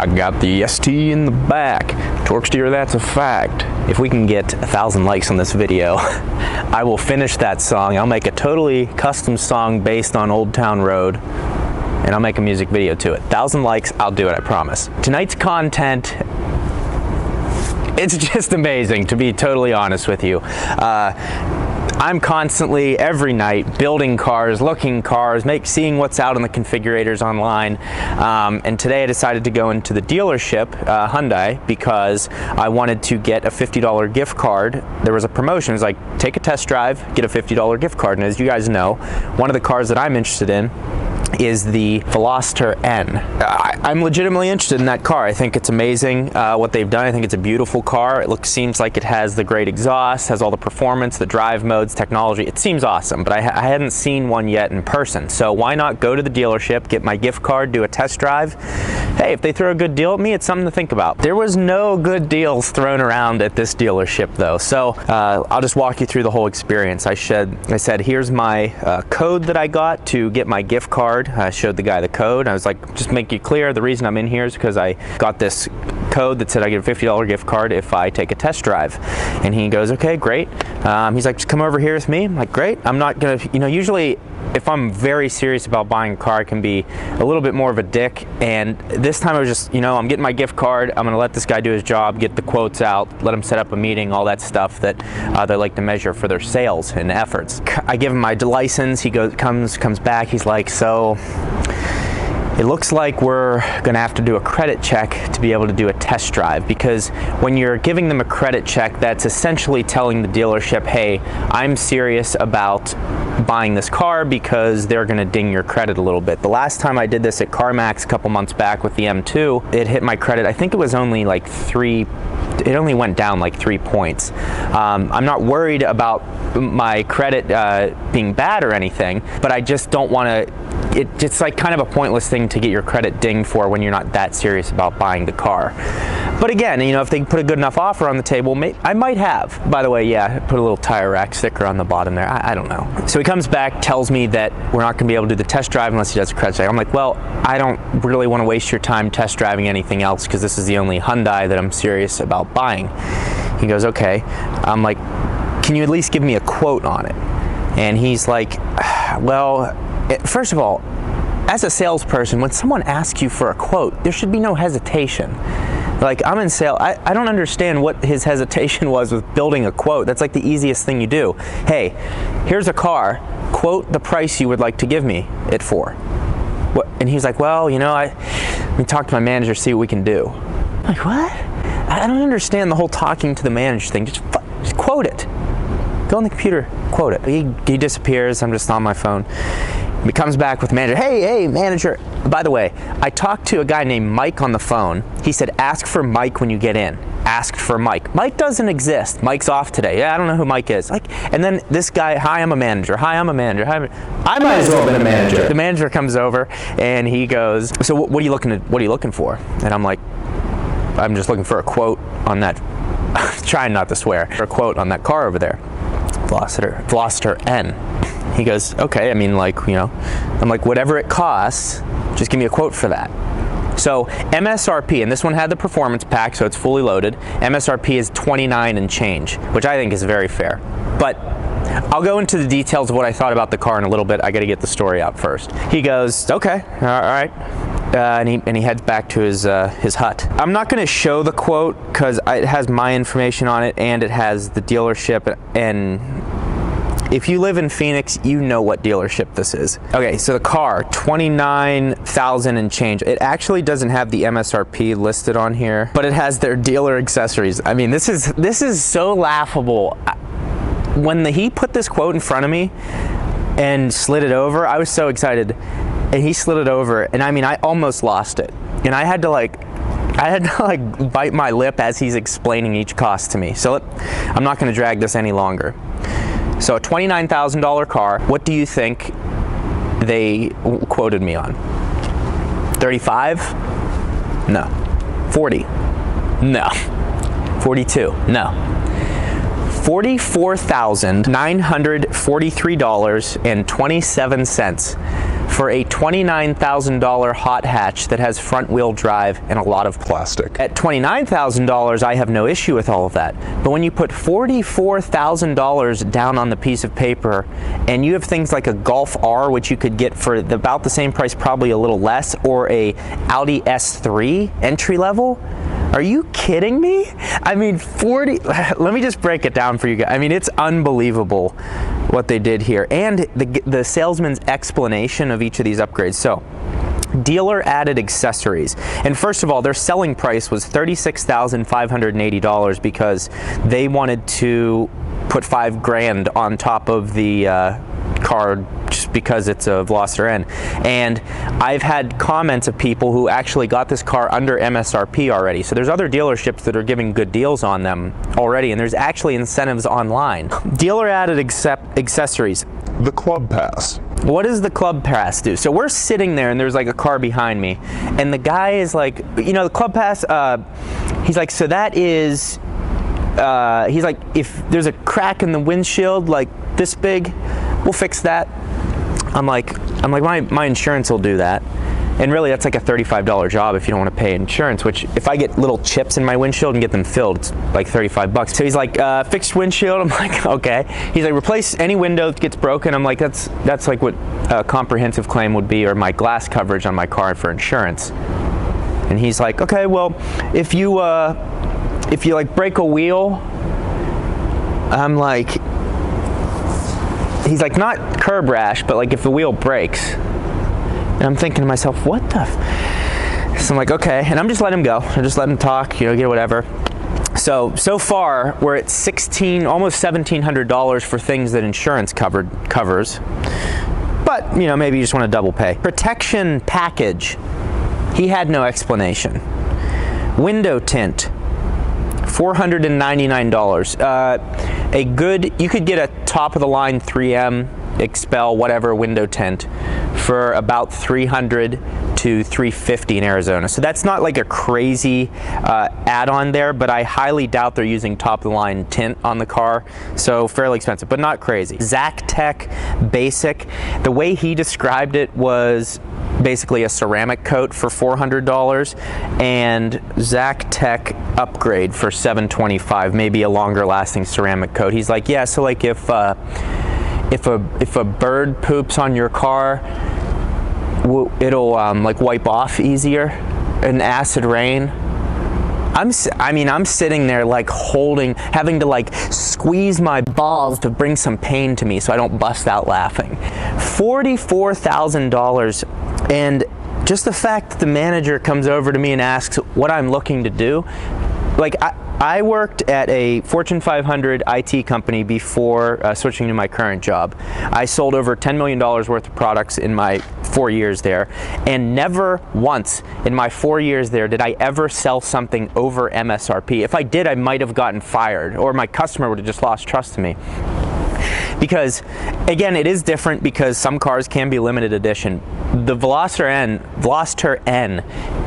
I got the ST in the back. Torque steer, that's a fact. If we can get 1,000 likes on this video, I will finish that song. I'll make a totally custom song based on Old Town Road, and I'll make a music video to it. 1,000 likes, I'll do it, I promise. Tonight's content, it's just amazing, to be totally honest with you. I'm constantly, every night, building cars, looking cars, seeing what's out on the configurators online. And today I decided to go into the dealership, Hyundai, because I wanted to get a $50 gift card. There was a promotion. It was like, take a test drive, get a $50 gift card. And as you guys know, one of the cars that I'm interested in is the Veloster N. I'm legitimately interested in that car. I think it's amazing what they've done. I think it's a beautiful car. It seems like it has the great exhaust, has all the performance, the drive modes, technology. It seems awesome, but I hadn't seen one yet in person. So why not go to the dealership, get my gift card, do a test drive? Hey, if they throw a good deal at me, it's something to think about. There was no good deals thrown around at this dealership though. So I'll just walk you through the whole experience. I said, here's my code that I got to get my gift card. I showed the guy the code. I was like, just make it clear, the reason I'm in here is because I got this code that said I get a $50 gift card if I take a test drive. And he goes, okay, great. He's like, just come over here with me. I'm like, great. I'm not gonna, usually if I'm very serious about buying a car, I can be a little bit more of a dick. And this time I was just, I'm getting my gift card. I'm gonna let this guy do his job, get the quotes out, let him set up a meeting, all that stuff that they like to measure for their sales and efforts. I give him my license. He comes back. He's like, so it looks like we're gonna have to do a credit check to be able to do a test drive, because when you're giving them a credit check, that's essentially telling the dealership, hey, I'm serious about buying this car, because they're gonna ding your credit a little bit. The last time I did this at CarMax a couple months back with the M2, it hit my credit, I think it was only like it only went down like 3 points. I'm not worried about my credit being bad or anything, but I just don't want to, it's like kind of a pointless thing to get your credit dinged for when you're not that serious about buying the car. But again, if they put a good enough offer on the table, I might have. By the way, yeah, put a little tire rack sticker on the bottom there. I don't know. So he comes back, tells me that we're not going to be able to do the test drive unless he does a credit check. I'm like, well, I don't really want to waste your time test driving anything else, because this is the only Hyundai that I'm serious about buying. He goes, okay. I'm like, can you at least give me a quote on it? And he's like, well, first of all, as a salesperson, when someone asks you for a quote, there should be no hesitation. Like, I'm in sales, I don't understand what his hesitation was with building a quote. That's like the easiest thing you do. Hey, here's a car, quote the price you would like to give me it for. What? And he's like, well, let me talk to my manager, see what we can do. I'm like, what? I don't understand the whole talking to the manager thing. Just quote it. Go on the computer, quote it. He disappears, I'm just on my phone. He comes back with the manager. Hey, manager. By the way, I talked to a guy named Mike on the phone. He said, ask for Mike when you get in. Asked for Mike. Mike doesn't exist. Mike's off today. Yeah, I don't know who Mike is. And then this guy, hi, I'm a manager. Hi, I'm a manager. Hi, I might as well have been a manager. The manager comes over and he goes, so what are you looking for? And I'm like, I'm just looking for a quote on that. Trying not to swear. A quote on that car over there. Veloster N. He goes, okay, I'm like, whatever it costs, just give me a quote for that. So MSRP, and this one had the performance pack, so it's fully loaded. MSRP is 29 and change, which I think is very fair. But I'll go into the details of what I thought about the car in a little bit. I got to get the story out first. He goes, okay, all right. And he heads back to his hut. I'm not going to show the quote because it has my information on it and it has the dealership, and if you live in Phoenix, you know what dealership this is. Okay, so the car, $29,000 and change. It actually doesn't have the MSRP listed on here, but it has their dealer accessories. I mean, this is so laughable. When he put this quote in front of me and slid it over, I was so excited. And he slid it over, and I almost lost it. And I had to bite my lip as he's explaining each cost to me. So I'm not gonna drag this any longer. So a $29,000 car, what do you think they quoted me on? 35? No. 40? No. 42? No. $44,943.27 for a $29,000 hot hatch that has front wheel drive and a lot of plastic. At $29,000, I have no issue with all of that. But when you put $44,000 down on the piece of paper, and you have things like a Golf R, which you could get for about the same price, probably a little less, or a Audi S3 entry level, are you kidding me? I mean, let me just break it down for you guys. I mean, it's unbelievable what they did here. And the salesman's explanation of each of these upgrades. So, dealer added accessories. And first of all, their selling price was $36,580 because they wanted to put $5,000 on top of the car just because it's a Veloster N. And I've had comments of people who actually got this car under MSRP already. So there's other dealerships that are giving good deals on them already, and there's actually incentives online. Dealer added accessories. The Club Pass. What does the Club Pass do? So we're sitting there and there's like a car behind me, and the guy is like, you know, the Club Pass, he's like, so that is, he's like, if there's a crack in the windshield like this big, we'll fix that. I'm like, my insurance will do that. And really, that's like a $35 job if you don't want to pay insurance, which if I get little chips in my windshield and get them filled, it's like $35. So he's like, fixed windshield. I'm like, okay. He's like, replace any window that gets broken. I'm like, that's like what a comprehensive claim would be, or my glass coverage on my car for insurance. And he's like, okay, well, if you like break a wheel, I'm like, he's like, not curb rash, but like if the wheel breaks. And I'm thinking to myself, what the so I'm like, okay, and I'm just letting him go. I just let him talk, you know, get whatever. So far, we're at almost $1,700 for things that insurance covers. But, you know, maybe you just want to double pay. Protection package, he had no explanation. Window tint, $499. You could get a top-of-the-line 3M, Expel, whatever window tint for about $300 to $350 in Arizona. So that's not like a crazy add-on there, but I highly doubt they're using top-of-the-line tint on the car. So fairly expensive, but not crazy. ZacTech Basic, the way he described it was basically a ceramic coat for $400 and ZacTech upgrade for $725, maybe a longer lasting ceramic coat. He's like, yeah, so like if a bird poops on your car, it'll like wipe off easier. An acid rain. I'm sitting there like having to like squeeze my balls to bring some pain to me so I don't bust out laughing. $44,000, and just the fact that the manager comes over to me and asks what I'm looking to do, like I worked at a Fortune 500 IT company before switching to my current job. I sold over $10 million worth of products in my 4 years there, and never once in my 4 years there did I ever sell something over MSRP. If I did, I might have gotten fired, or my customer would have just lost trust in me. Because, again, it is different because some cars can be limited edition. The Veloster N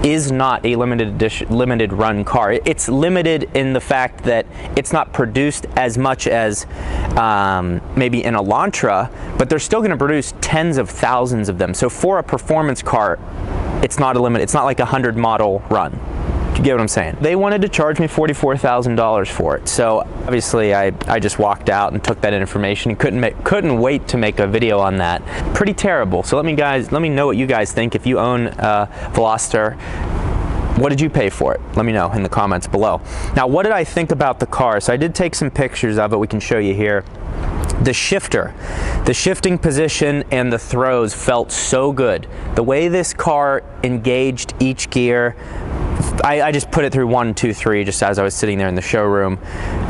is not a limited run car. It's limited in the fact that it's not produced as much as maybe an Elantra, but they're still going to produce tens of thousands of them. So for a performance car, it's not a limit. It's not like a 100 model run. You get what I'm saying? They wanted to charge me $44,000 for it, so obviously I just walked out and took that information and couldn't wait to make a video on that. Pretty terrible. So let me know what you guys think. If you own Veloster, what did you pay for it? Let me know in the comments below. Now, what did I think about the car? So I did take some pictures of it. We can show you here. The shifter, the shifting position and the throws felt so good. The way this car engaged each gear, I just put it through 1, 2, 3 just as I was sitting there in the showroom.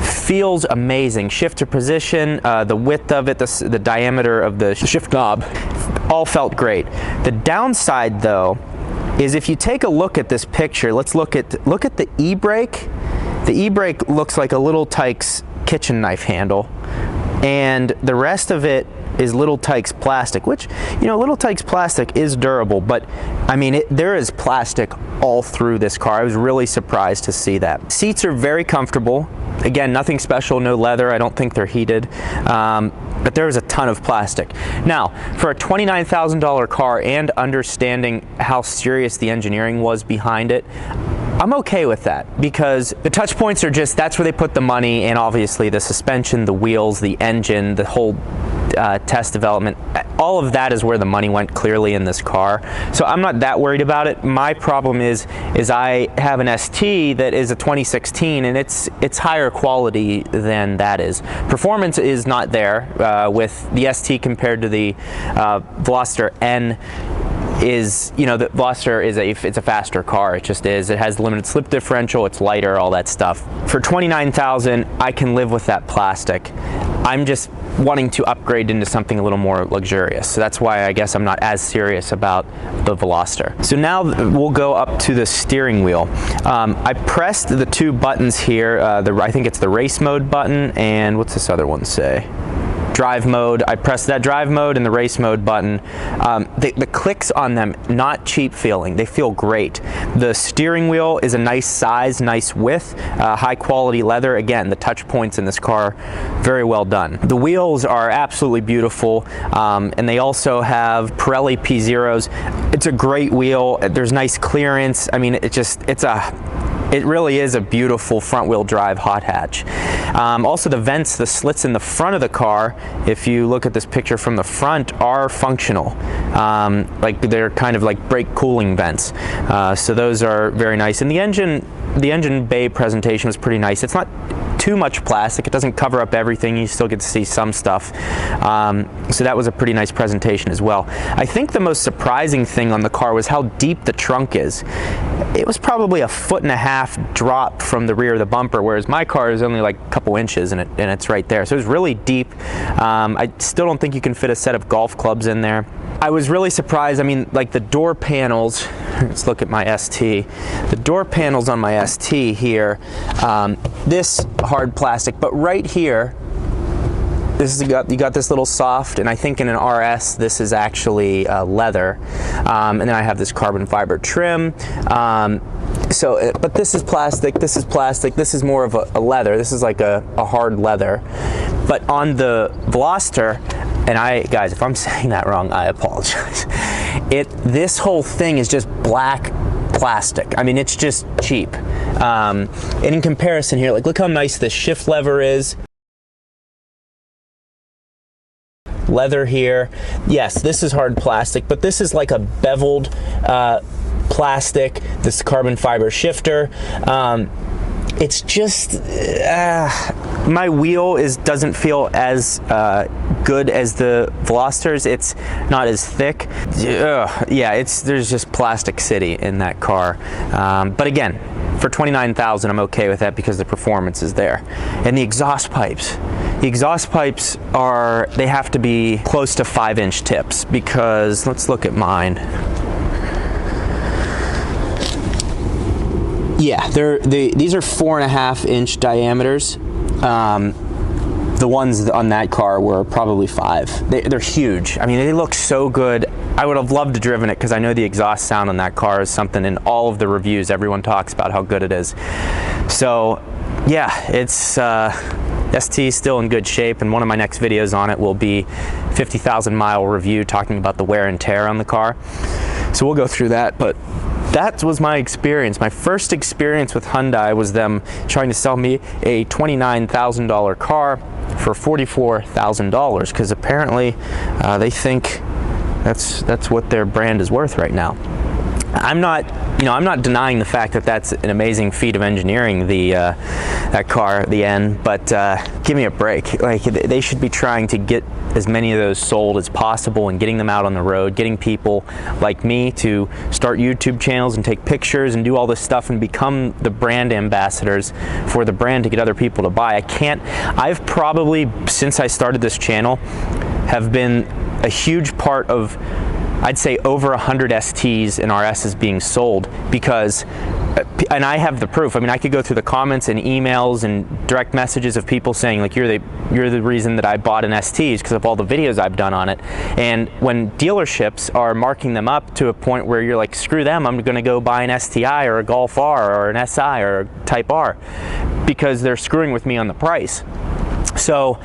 Feels amazing. Shifter position, the width of it, the diameter of the shift knob, all felt great. The downside though is if you take a look at this picture, let's look at the e-brake. The e-brake looks like a Little Tikes kitchen knife handle, and the rest of it is Little Tikes plastic, which, you know, Little Tikes plastic is durable, but I mean, there is plastic all through this car. I was really surprised to see that. Seats are very comfortable. Again, nothing special, no leather. I don't think they're heated. But there is a ton of plastic. Now, for a $29,000 car and understanding how serious the engineering was behind it, I'm okay with that, because the touch points are just, that's where they put the money, and obviously the suspension, the wheels, the engine, the whole test development, all of that is where the money went clearly in this car. So I'm not that worried about it. My problem is I have an ST that is a 2016, and it's higher quality than that is. Performance is not there with the ST compared to the Veloster N. Is, you know, the Veloster is it's a faster car. It just is. It has limited slip differential, it's lighter, all that stuff. For $29,000, I can live with that plastic. I'm just wanting to upgrade into something a little more luxurious. So that's why I guess I'm not as serious about the Veloster. So now we'll go up to the steering wheel. I pressed the two buttons here. I think it's the race mode button, and what's this other one say? Drive mode. I pressed that drive mode and the race mode button. The clicks on them, not cheap feeling. They feel great. The steering wheel is a nice size, nice width, high quality leather. Again, the touch points in this car, very well done. The wheels are absolutely beautiful, and they also have Pirelli P0s. It's a great wheel. There's nice clearance. I mean, it really is a beautiful front-wheel drive hot hatch. Also, the vents, the slits in the front of the car, if you look at this picture from the front, are functional. Like they're kind of like brake cooling vents. So those are very nice. And the engine bay presentation was pretty nice. It's not too much plastic. It doesn't cover up everything. You still get to see some stuff. So that was a pretty nice presentation as well. I think the most surprising thing on the car was how deep the trunk is. It was probably 1.5 feet drop from the rear of the bumper, whereas my car is only like a couple inches and it's right there. So it was really deep. I still don't think you can fit a set of golf clubs in there. I was really surprised. I mean, like the door panels, let's look at my ST. The door panels on my ST here, this hard plastic, but right here, you got this little soft, and I think in an RS this is actually leather, and then I have this carbon fiber trim. But this is plastic, this is plastic, this is more of a leather, this is like a hard leather. But on the Veloster, and guys, if I'm saying that wrong, I apologize. This whole thing is just black plastic. I mean, it's just cheap. And in comparison here, like look how nice this shift lever is. Leather here. Yes, this is hard plastic, but this is like a beveled plastic, this carbon fiber shifter. It's just my wheel doesn't feel as good as the Velosters. It's not as thick. Yeah, there's just plastic city in that car. But again, for $29,000, I'm okay with that because the performance is there. And the exhaust pipes. The exhaust pipes they have to be close to 5-inch tips, because let's look at mine. Yeah, these are 4.5-inch diameters. The ones on that car were probably 5. They're huge. I mean, they look so good. I would have loved to driven it because I know the exhaust sound on that car is something in all of the reviews. Everyone talks about how good it is. So yeah, it's ST is still in good shape, and one of my next videos on it will be 50,000 mile review talking about the wear and tear on the car. So we'll go through that, but that was my experience. My first experience with Hyundai was them trying to sell me a $29,000 car for $44,000, because apparently they think that's what their brand is worth right now. I'm not denying the fact that that's an amazing feat of engineering, that car, the N, but give me a break. Like, they should be trying to get as many of those sold as possible and getting them out on the road, getting people like me to start YouTube channels and take pictures and do all this stuff and become the brand ambassadors for the brand to get other people to buy. I've probably, since I started this channel, have been a huge part of, I'd say, over 100 STs and RSs being sold, because, and I have the proof. I mean, I could go through the comments and emails and direct messages of people saying, like, you're the reason that I bought an ST because of all the videos I've done on it. And when dealerships are marking them up to a point where you're like, screw them, I'm going to go buy an STI or a Golf R or an SI or a Type R. because they're screwing with me on the price. So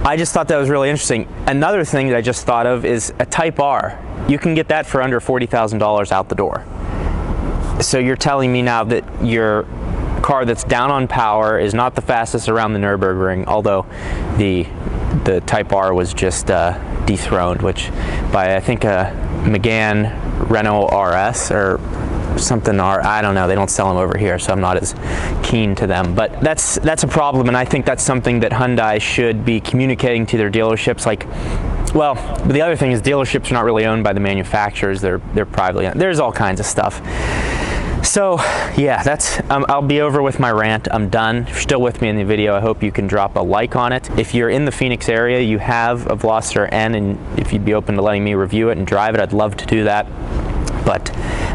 I just thought that was really interesting. Another thing that I just thought of is a Type R. You can get that for under $40,000 out the door. So you're telling me now that your car that's down on power is not the fastest around the Nürburgring, although the Type R was just dethroned, which by I think a Megane Renault RS or something, or I don't know, they don't sell them over here, so I'm not as keen to them. But that's a problem, and I think that's something that Hyundai should be communicating to their dealerships. Like, well, the other thing is dealerships are not really owned by the manufacturers, they're privately owned. There's all kinds of stuff. So yeah, that's I'll be over with my rant. I'm done. If you're still with me in the video, I hope you can drop a like on it. If you're in the Phoenix area, you have a Veloster N, and if you'd be open to letting me review it and drive it, I'd love to do that. But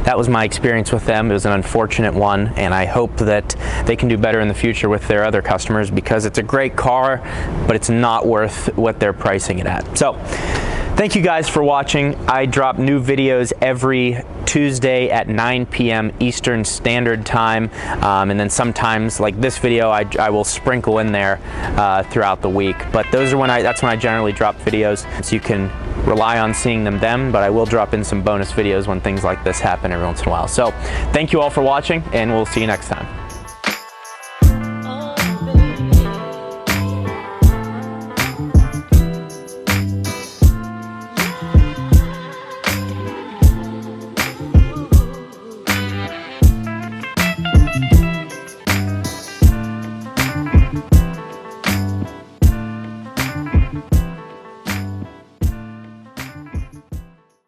that was my experience with them. It was an unfortunate one, and I hope that they can do better in the future with their other customers, because it's a great car, but it's not worth what they're pricing it at. So thank you guys for watching. I drop new videos every Tuesday at 9 p.m. Eastern Standard Time, and then sometimes, like this video, I will sprinkle in there throughout the week. But those are that's when I generally drop videos, so you can rely on seeing them then, but I will drop in some bonus videos when things like this happen every once in a while. So thank you all for watching, and we'll see you next time.